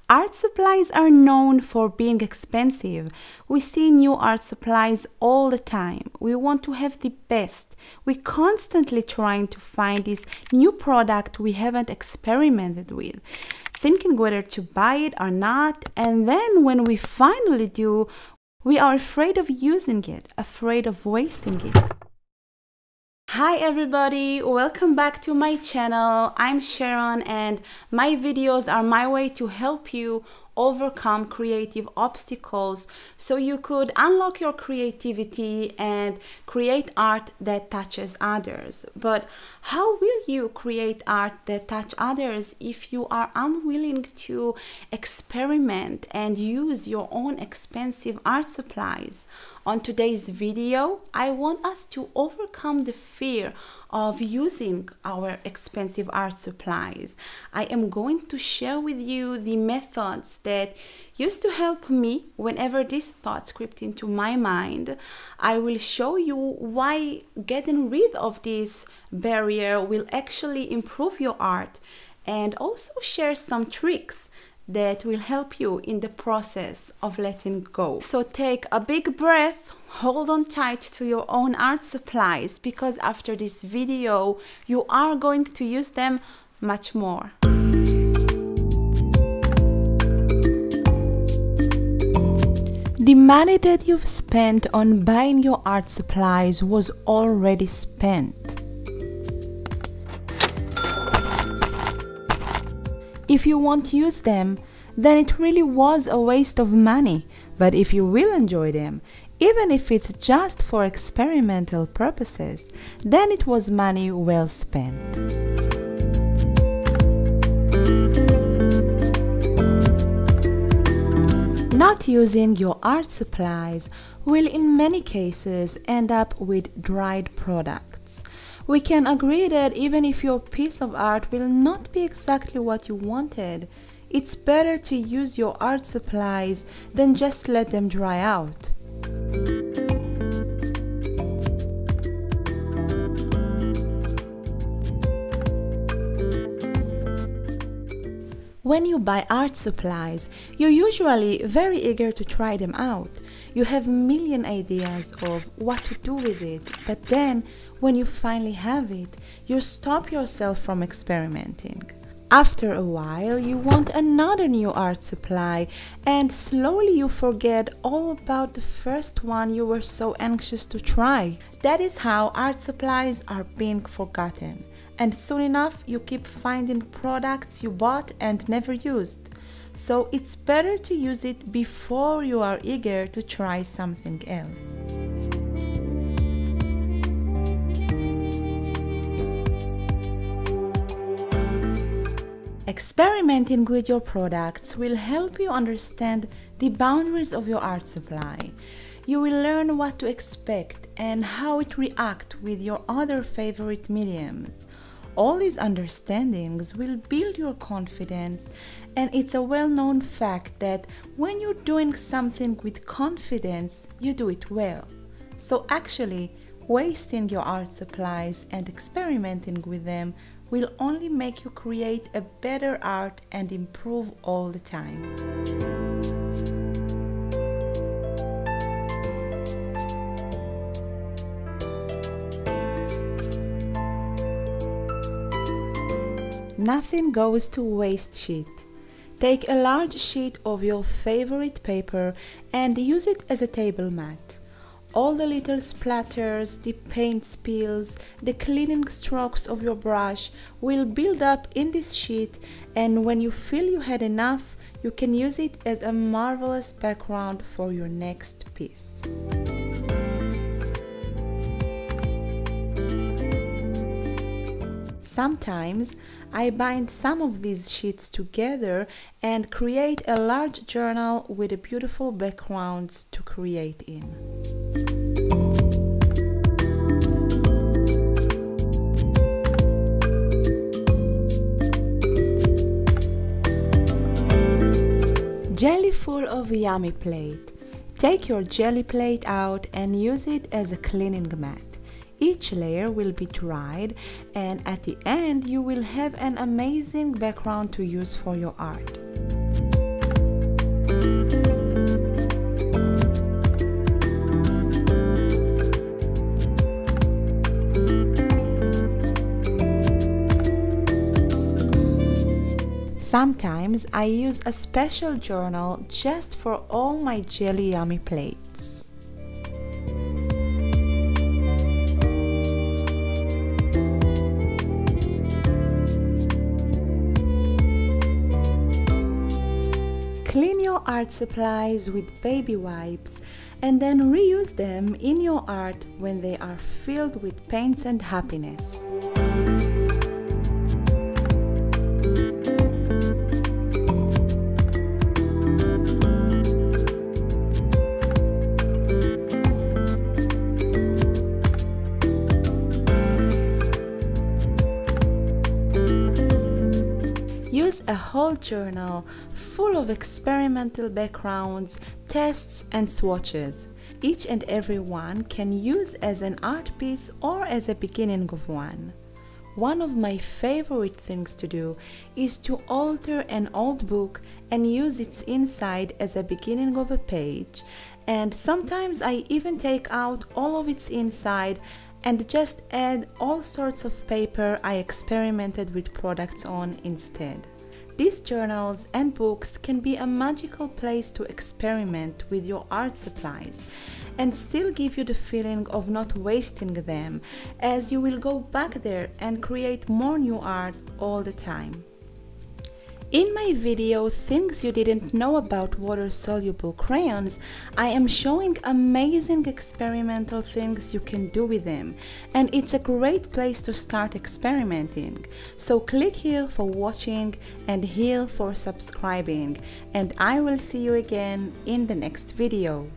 Art supplies are known for being expensive. We see new art supplies all the time. We want to have the best. We're constantly trying to find this new product we haven't experimented with, thinking whether to buy it or not, and then when we finally do, we are afraid of using it, afraid of wasting it. Hi everybody, welcome back to my channel. I'm Sharon and my videos are my way to help you overcome creative obstacles so you could unlock your creativity and create art that touches others. But how will you create art that touch others if you are unwilling to experiment and use your own expensive art supplies? On today's video, I want us to overcome the fear of using our expensive art supplies. I am going to share with you the methods that used to help me whenever these thoughts crept into my mind. I will show you why getting rid of this barrier will actually improve your art, and also share some tricks that will help you in the process of letting go. So take a big breath, hold on tight to your own art supplies, because after this video you are going to use them much more. The money that you've spent on buying your art supplies was already spent. If you won't use them, then it really was a waste of money. But if you will enjoy them, even if it's just for experimental purposes, then it was money well spent. Not using your art supplies will in many cases end up with dried products. We can agree that even if your piece of art will not be exactly what you wanted, it's better to use your art supplies than just let them dry out. When you buy art supplies, you're usually very eager to try them out. You have a million ideas of what to do with it, but then when you finally have it, you stop yourself from experimenting. After a while, you want another new art supply, and slowly you forget all about the first one you were so anxious to try. That is how art supplies are being forgotten. And soon enough, you keep finding products you bought and never used. So it's better to use it before you are eager to try something else. Experimenting with your products will help you understand the boundaries of your art supply. You will learn what to expect and how it reacts with your other favorite mediums. All these understandings will build your confidence, and it's a well-known fact that when you're doing something with confidence, you do it well. So actually, wasting your art supplies and experimenting with them will only make you create a better art and improve all the time. Nothing goes to waste sheet. Take a large sheet of your favorite paper and use it as a table mat. All the little splatters, the paint spills, the cleaning strokes of your brush will build up in this sheet, and when you feel you had enough, you can use it as a marvelous background for your next piece. Sometimes I bind some of these sheets together and create a large journal with a beautiful backgrounds to create in. Jelly full of yummy plate. Take your jelly plate out and use it as a cleaning mat. Each layer will be dried, and at the end you will have an amazing background to use for your art. Sometimes I use a special journal just for all my Gelli yummy plates. Clean your art supplies with baby wipes and then reuse them in your art when they are filled with paints and happiness. Use a whole journal full of experimental backgrounds, tests and swatches. Each and every one can use as an art piece or as a beginning of one. One of my favorite things to do is to alter an old book and use its inside as a beginning of a page, and sometimes I even take out all of its inside and just add all sorts of paper I experimented with products on instead. These journals and books can be a magical place to experiment with your art supplies and still give you the feeling of not wasting them, as you will go back there and create more new art all the time. In my video Things You Didn't Know About Water-Soluble Crayons, I am showing amazing experimental things you can do with them, and it's a great place to start experimenting. So click here for watching and here for subscribing, and I will see you again in the next video.